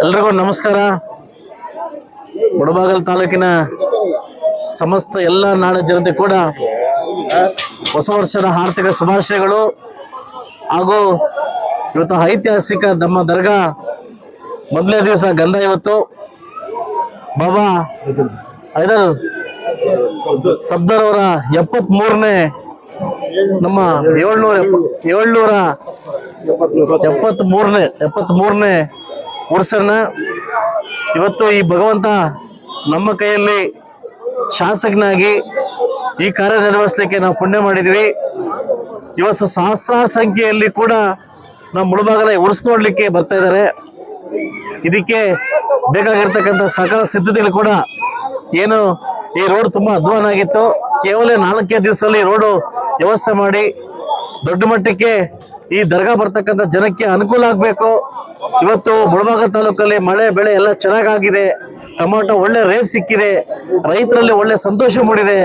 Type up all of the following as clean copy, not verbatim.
ಎಲ್ರಿಗೂ ನಮಸ್ಕಾರ. ಮುಳಬಾಗಿಲು ತಾಲೂಕಿನ ಸಮಸ್ತ ಎಲ್ಲ ನಾಡ ಜನತೆ ಕೂಡ ಹೊಸ ವರ್ಷದ ಆರ್ಥಿಕ ಶುಭಾಶಯಗಳು. ಹಾಗೂ ಇವತ್ತು ಐತಿಹಾಸಿಕ ನಮ್ಮ ದರ್ಗಾ ಮೊದಲನೇ ದಿವಸ ಗಂಧ. ಇವತ್ತು ಬಾಬಾ ಐದರ್ ಸಫ್ದರ್ ಅವರ 73ನೇ ನಮ್ಮ 773ನೇ ಉರ್ಸನ್ನ ಇವತ್ತು ಈ ಭಗವಂತ ನಮ್ಮ ಕೈಯಲ್ಲಿ ಶಾಸಕನಾಗಿ ಈ ಕಾರ್ಯ ನಿರ್ವಹಿಸಲಿಕ್ಕೆ ನಾವು ಪುಣ್ಯ ಮಾಡಿದ್ವಿ. ಇವತ್ತು ಸಹಸ್ರಾರು ಸಂಖ್ಯೆಯಲ್ಲಿ ಕೂಡ ನಾವು ಮುಳಬಾಗಲ ಉರ್ಸ್ ನೋಡ್ಲಿಕ್ಕೆ ಬರ್ತಾ ಇದ್ದಾರೆ. ಇದಕ್ಕೆ ಬೇಕಾಗಿರ್ತಕ್ಕಂಥ ಸಕಲ ಸಿದ್ಧತೆಗಳು ಕೂಡ ಏನು ಈ ರೋಡ್ ತುಂಬಾ ಅಧ್ವಾನ ಆಗಿತ್ತು. ಕೇವಲ 4 ದಿವಸದಲ್ಲಿ ರೋಡು ವ್ಯವಸ್ಥೆ ಮಾಡಿ ದೊಡ್ಡ ಮಟ್ಟಕ್ಕೆ ಈ ದರ್ಗಾ ಬರ್ತಕ್ಕಂಥ ಜನಕ್ಕೆ ಅನುಕೂಲ ಆಗಬೇಕು. ಇವತ್ತು ಮುಳಬಾಗಿಲು ತಾಲೂಕಲ್ಲಿ ಮಳೆ ಬೆಳೆ ಎಲ್ಲ ಚೆನ್ನಾಗಾಗಿದೆ. ಟೊಮಾಟೊ ಒಳ್ಳೆ ರೇಟ್ ಸಿಕ್ಕಿದೆ. ರೈತರಲ್ಲಿ ಒಳ್ಳೆ ಸಂತೋಷ ಮೂಡಿದೆ.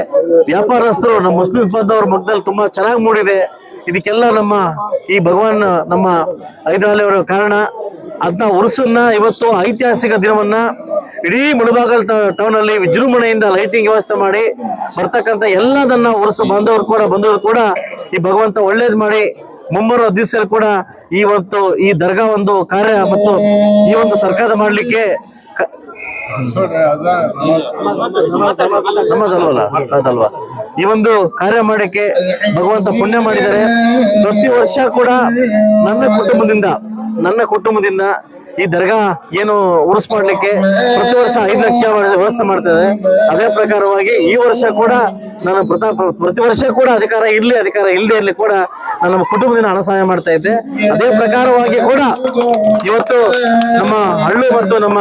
ವ್ಯಾಪಾರಸ್ಥರು ನಮ್ಮ ಮುಸ್ಲಿಂ ಬಾಂಧವರ ಮಧ್ಯದಲ್ಲಿ ತುಂಬಾ ಚೆನ್ನಾಗಿ ಮೂಡಿದೆ. ಇದಕ್ಕೆಲ್ಲ ನಮ್ಮ ಈ ಭಗವಾನ್ ನಮ್ಮ ಹೈದರಾಲಿ ಅವರ ಕಾರಣ. ಅಂತ ಉರುಸನ್ನ ಇವತ್ತು ಐತಿಹಾಸಿಕ ದಿನವನ್ನ ಇಡೀ ಮುಳಬಾಗಿಲು ಟೌನ್ ಅಲ್ಲಿ ವಿಜೃಂಭಣೆಯಿಂದ ಲೈಟಿಂಗ್ ವ್ಯವಸ್ಥೆ ಮಾಡಿ ಬರ್ತಕ್ಕಂಥ ಎಲ್ಲದನ್ನ ಉರುಸು ಬಂದವರು ಕೂಡ ಈ ಭಗವಂತ ಒಳ್ಳೇದ್ ಮಾಡಿ ಮುಂಬರುವ ದಿವಸದಲ್ಲಿ ಕೂಡ ಈ ದರ್ಗಾ ಒಂದು ಕಾರ್ಯ ಮತ್ತು ಈ ಒಂದು ಸರ್ಕಾರ ಮಾಡ್ಲಿಕ್ಕೆ ಅದಲ್ವಾ ಈ ಒಂದು ಕಾರ್ಯ ಮಾಡಕ್ಕೆ ಭಗವಂತ ಪುಣ್ಯ ಮಾಡಿದ್ದಾರೆ. ಪ್ರತಿ ವರ್ಷ ಕೂಡ ನನ್ನ ಕುಟುಂಬದಿಂದ ಈ ದರ್ಗಾ ಏನು ಉರುಸ್ ಮಾಡ್ಲಿಕ್ಕೆ ಪ್ರತಿ ವರ್ಷ 5 ಲಕ್ಷ ವ್ಯವಸ್ಥೆ ಮಾಡ್ತದೆ. ಅದೇ ಪ್ರಕಾರವಾಗಿ ಈ ವರ್ಷ ಕೂಡ ನಾನು ಪ್ರತಿ ವರ್ಷ ಕೂಡ ಅಧಿಕಾರ ಇಲ್ಲದೆ ಇರ್ಲಿ ಕೂಡ ನಾನು ನಮ್ಮ ಕುಟುಂಬದಿಂದ ಹಣ ಸಹಾಯ ಮಾಡ್ತಾ ಇದ್ದೆ. ಅದೇ ಪ್ರಕಾರವಾಗಿ ಕೂಡ ಇವತ್ತು ನಮ್ಮ ಹಳ್ಳು ಮತ್ತು ನಮ್ಮ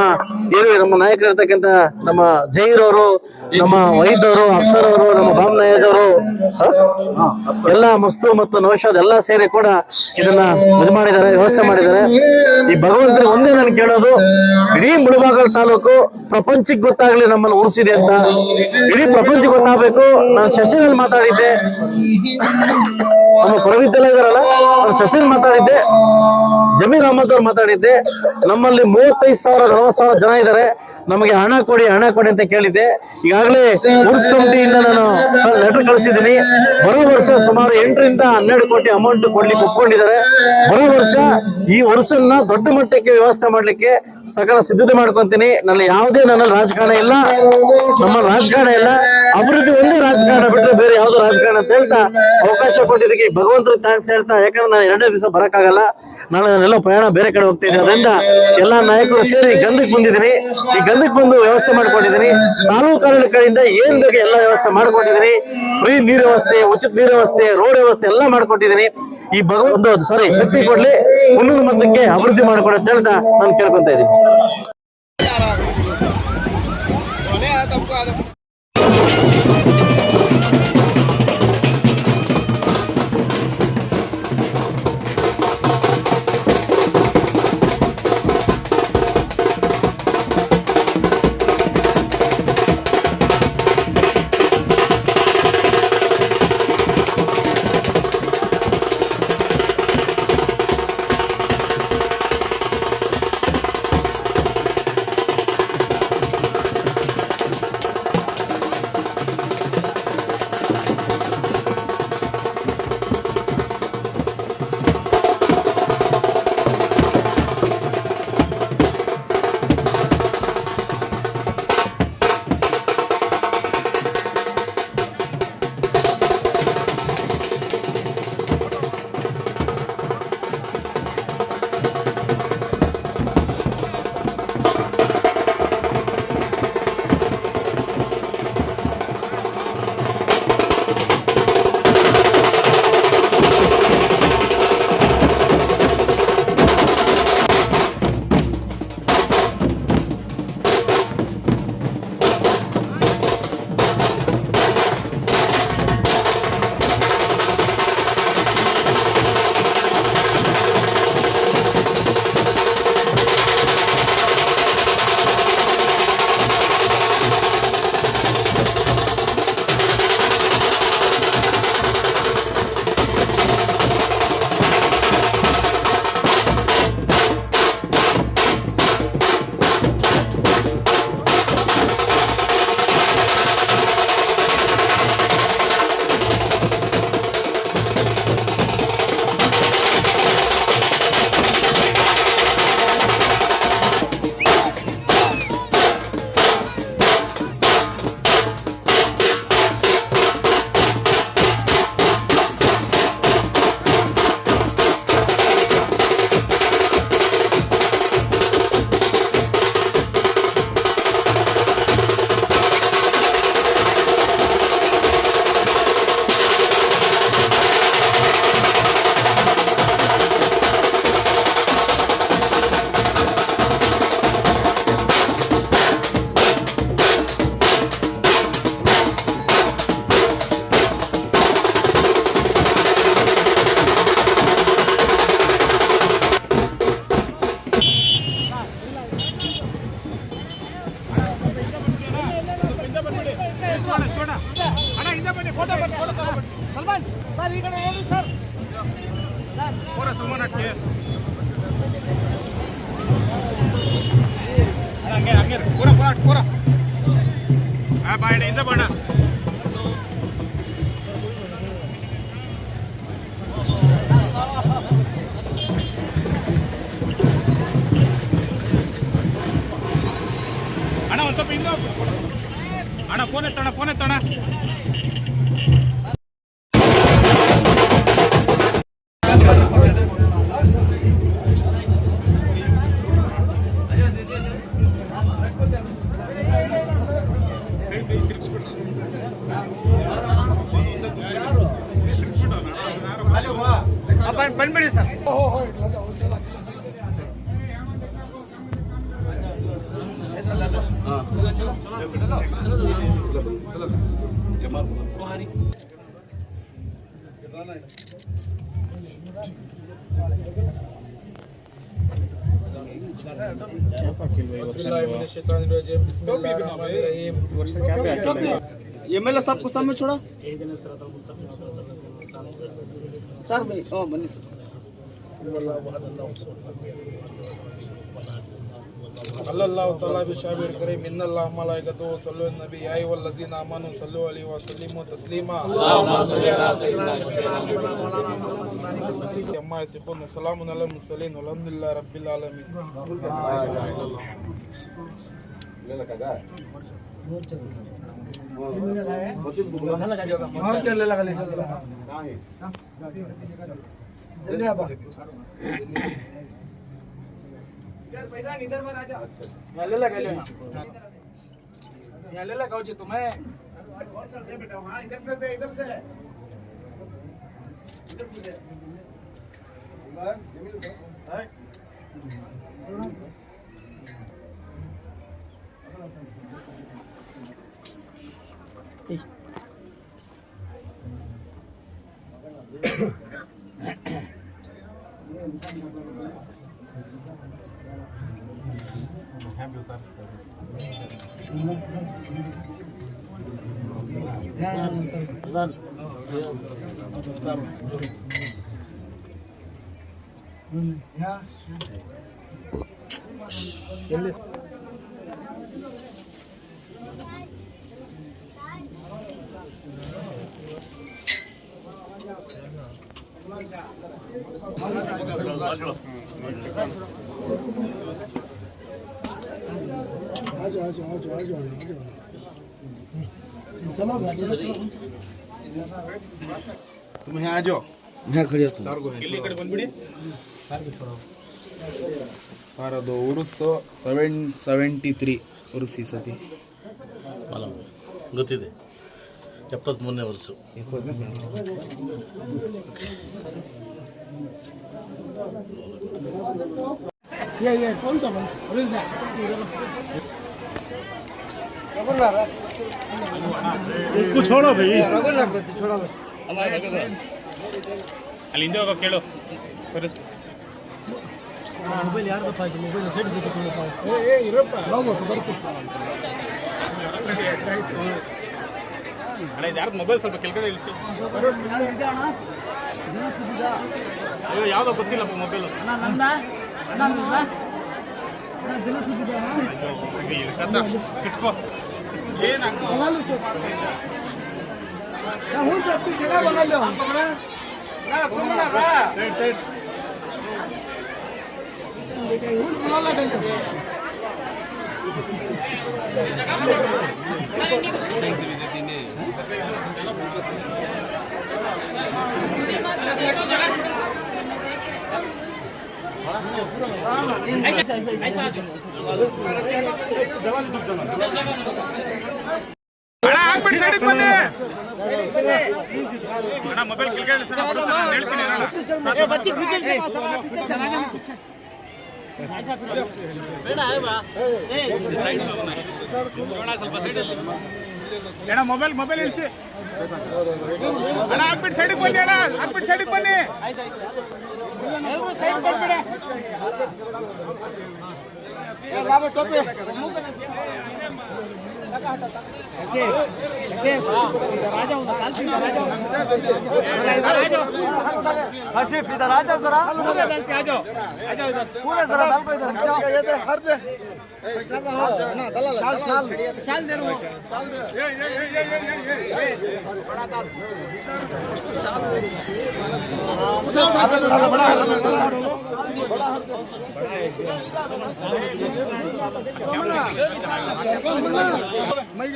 ನಾಯಕರಿರ್ತಕ್ಕಂಥ ನಮ್ಮ ಜೈರ್ ಅವರು, ನಮ್ಮ ವೈದ್ ಅವರು, ಅಫ್ಸರ್ ಅವರು, ನಮ್ಮ ಬಾಮ್ ನಯಾಜ್ ಅವರು ಎಲ್ಲ ಮಸ್ತು ಮತ್ತು ನೌಶಾದ್ ಎಲ್ಲ ಸೇರಿ ಕೂಡ ಇದನ್ನ ಮಾಡಿದ್ದಾರೆ, ವ್ಯವಸ್ಥೆ ಮಾಡಿದ್ದಾರೆ. ಈ ಭಗವಂತನ ಒಂದೇ ನಾನು ಕೇಳೋದು, ಇಡೀ ಮುಳಬಾಗಿಲು ತಾಲೂಕು ಪ್ರಪಂಚಕ್ಕೆ ಗೊತ್ತಾಗ್ಲಿ ನಮ್ಮಲ್ಲಿ ಉರ್ಸಿದೆ ಅಂತ. ಇಡೀ ಪ್ರಪಂಚಕ್ಕೆ ಗೊತ್ತಾಗಬೇಕು. ನಾನು ಸೆಷನ್ ಮಾತಾಡಿದ್ದೆ, ನಮ್ಮ ಪರವಿದ್ದೆಲ್ಲ ಇದಾರಲ್ಲ, ನಾನು ಸೆಷನ್ ಮಾತಾಡಿದ್ದೆ, ಜಮೀರ್ ಅಹಮದ್ ಅವ್ರು ಮಾತಾಡಿದ್ದೆ. ನಮ್ಮಲ್ಲಿ 35,000 40,000 ಜನ ಇದ್ದಾರೆ. ನಮಗೆ ಹಣ ಕೊಡಿ ಅಂತ ಕೇಳಿದ್ದೆ. ಈಗಾಗಲೇ ಉರ್ಸ್ ಕಮಿಟಿಯಿಂದ ನಾನು ಲೆಟರ್ ಕಳಿಸಿದ್ದೀನಿ. ಬರೋ ವರ್ಷ ಸುಮಾರು 8 ರಿಂದ 12 ಕೋಟಿ ಅಮೌಂಟ್ ಕೊಡ್ಲಿಕ್ಕೆ ಒಪ್ಕೊಂಡಿದ್ದಾರೆ. ಬರೋ ವರ್ಷ ಈ ಉರ್ಸನ್ನ ದೊಡ್ಡ ಮಟ್ಟಕ್ಕೆ ವ್ಯವಸ್ಥೆ ಮಾಡ್ಲಿಕ್ಕೆ ಸಕಲ ಸಿದ್ಧತೆ ಮಾಡ್ಕೊಂತೀನಿ. ನನ್ನಲ್ಲಿ ರಾಜಕಾರಣ ಇಲ್ಲ, ನಮ್ಮ ರಾಜಕಾರಣ ಇಲ್ಲ, ಅಭಿವೃದ್ಧಿ ಒಂದೇ ರಾಜಕಾರಣ ಬಿಟ್ಟರೆ ಬೇರೆ ಯಾವ್ದು ರಾಜಕಾರಣ ಅಂತ ಹೇಳ್ತಾ ಅವಕಾಶ ಕೊಟ್ಟಿದ್ದಕ್ಕೆ ಭಗವಂತನ ಥ್ಯಾಂಕ್ಸ್ ಹೇಳ್ತಾ. ಯಾಕಂದ್ರೆ ನಾನು 2ನೇ ದಿವಸ ಬರಕ್ಕಾಗಲ್ಲ, ನಾನೆಲ್ಲ ಪ್ರಯಾಣ ಬೇರೆ ಕಡೆ ಹೋಗ್ತಿದ್ದೀನಿ. ಅದರಿಂದ ಎಲ್ಲಾ ನಾಯಕರು ಸೇರಿ ಗಂಧಕ್ಕೆ ಬಂದಿದ್ದೀನಿ. ಈ ಗಂಧಕ್ಕೆ ಬಂದು ವ್ಯವಸ್ಥೆ ಮಾಡ್ಕೊಂಡಿದ್ದೀನಿ. ತಾಲೂಕು ಆಡಳಿತ ಕಡೆಯಿಂದ ಏನ್ ಬೇಕು ಎಲ್ಲ ವ್ಯವಸ್ಥೆ ಮಾಡ್ಕೊಂಡಿದ್ದೀನಿ. ಫ್ರೀ ನೀರು ವ್ಯವಸ್ಥೆ, ಉಚಿತ ನೀರು ವ್ಯವಸ್ಥೆ, ರೋಡ್ ವ್ಯವಸ್ಥೆ ಎಲ್ಲ ಮಾಡ್ಕೊಟ್ಟಿದ್ದೀನಿ. ಈ ಭಗವಂತ ಶಕ್ತಿ ಕೊಡ್ಲಿ, ಉನ್ನತ ಮಟ್ಟಕ್ಕೆ ಅಭಿವೃದ್ಧಿ ಮಾಡ್ಕೊಡಿ ಅಂತ ಹೇಳ್ತಾ ನಾನು ಕೇಳ್ಕೊಂತ ಇದ್ದೀನಿ. ಅಣ್ಣ ಒಂದು ಸ್ವಲ್ಪ ಹಿಂಗೆ ಅಣ್ಣ ಫೋನ್ ಎತ್ತೋಣ ಬಂದ್ಬಿಡಿ ಸರ್. MLA साहब को सामने छोड़ा सर भाई बनी अल्लाह ताला बिशाबिर करे मिन्नल्लाह मलाइकतु सल्लु नबी या अय्युहल्लज़ीना आमनु सल्लु अलैहि व सल्लिमु तस्लीमा अल्लाहुम्मा सल्लि अला सय्यिदिना मुहम्मद अम्मा यसिफून सलामुन अलल मुरसलीन वल्हम्दुलिल्लाहि रब्बिल आलमीन चलने लगा ले जल्दी आप यहाँ ले लगा यहाँ ले लगा जी तुम्हें तुम यहाँ आ जाओ यहाँ खड़ी हो ಇಲ್ಲಿ ಈ ಕಡೆ ಬಂದ್ಬಿಡಿ. ಅದು ಉರುಸು 773 ಉರುಸು ಈ ಸತಿ ಗೊತ್ತಿದೆ 73ನೇ ವರ್ಷ. छोड़ो भाई रघुनाथ छोड़ा ಅಲ್ಲಿ ಹಿಂದೆ ಹೋಗೋ ಕೇಳು ಸರಿ. ಮೊಬೈಲ್ ಯಾರ್ದು ಪಾಯ್ತು ಮೊಬೈಲ್ ಸೈಡ್ ಅಣ್ಣ ಇದು ಯಾರ್ದು ಮೊಬೈಲ್ ಸ್ವಲ್ಪ ಕೆಳಗಡೆ ಇಳಿಸಿ. ಅಯ್ಯೋ ಯಾವುದೋ ಗೊತ್ತಿಲ್ಲಪ್ಪ ಮೊಬೈಲು. ಇಟ್ಕೋ ಅಣ್ಣ ಹಾಕ್ಬಿಟ್ಟು ಸೈಡಿಗೆ ಬನ್ನಿ. ಅಣ್ಣ ಮೊಬೈಲ್ ಕೆಳಗಡೆ ಸಣ್ಣ ಬರುತ್ತೆ ನಾನು ಹೇಳ್ತೀನಿ ಅಣ್ಣ. ಸ್ವಲ್ಪ ಸೈಡಲ್ಲಿ ಅಣ್ಣ ಮೊಬೈಲ್ ಇಳಿಸಿ. ಅಣ್ಣ ಹಾಕ್ಬಿಟ್ಟು ಸೈಡಿಗೆ ಬನ್ನಿ. ಅಣ್ಣ ಹಾಕ್ಬಿಟ್ಟು ಸೈಡಿಗೆ ಬನ್ನಿ. ಸೈಡ್ ಕೊಟ್ಬಿಡ. आशिफ इधर आ जाओ जरा पूरे जरा डाल पे इधर ना दलाल शाल दे रहा हूं मैं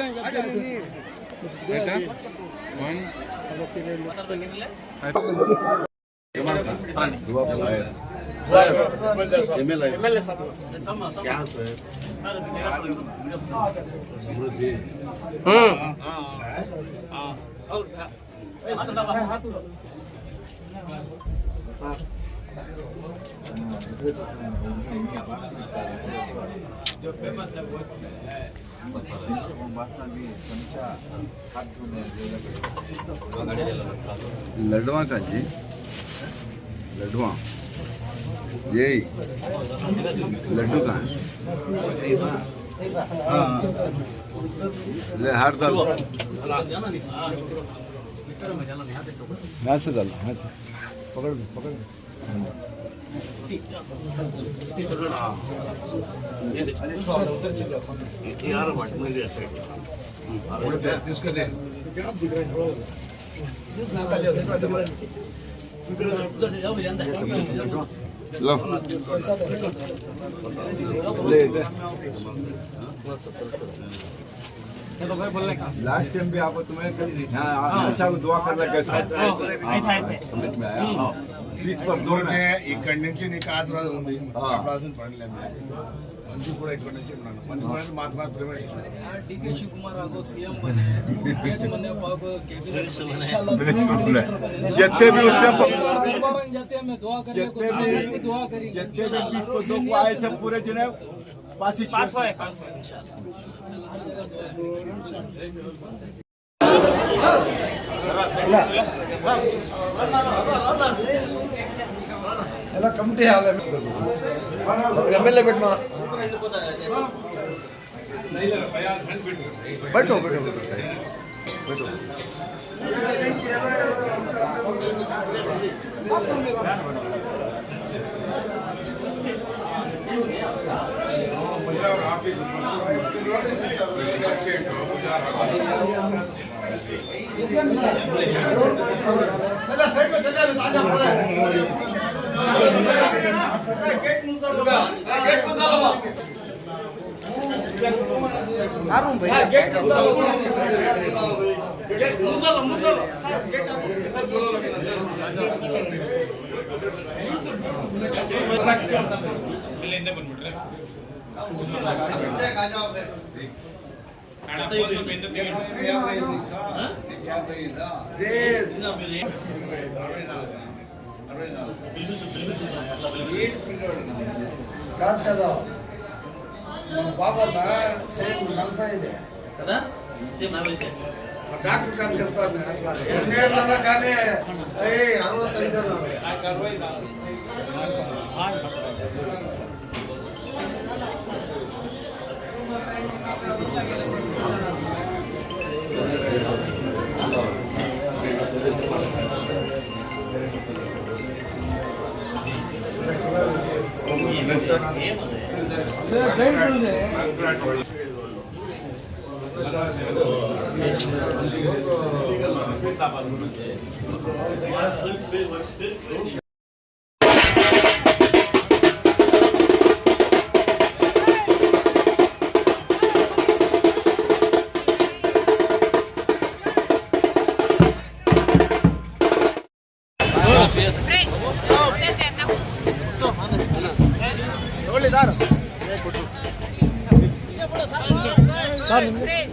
लडवा का जी लडवा यही लड्डू का ले हर दल यहाँ से दल यहाँ से पकड़ पकड़ लो ले लास्ट टाइम भी आपको तुम्हें अच्छा दुआ कर रहा कैसे समझ में आया प्लीज पर दो ఇక్కడి నుంచి నీకు ఆశీర్వాదం ఉంది ఆశీర్వాదం పడలేదు మంచి కూడా ఇక్కడ నుంచి ఉన్నాను మంచి కూడా మహాత్మా ప్రేమేశ్ डीके शिव कुमार आगो सीएम बने केज मने पागो कैबिनेट जितने भी उस टाइम जाते हैं मैं दुआ करने को दुआ करी जितने भी 20 को 2 को आए थे पूरे जने पास ಎಲ್ಲ ಕಮಿಟಿ ಹಾಲ್ ಎಮ್ಎಲ್ಎ ಬಿಟ್ಟು बैठो बैठो बैठो బాబా సేమ్ 45 కదా సేమ్ నా వయసే డాక్టర్ గారు చెప్తాను అట్లా ఎన్నేళ్ళన్నా కానీ 65 Pre.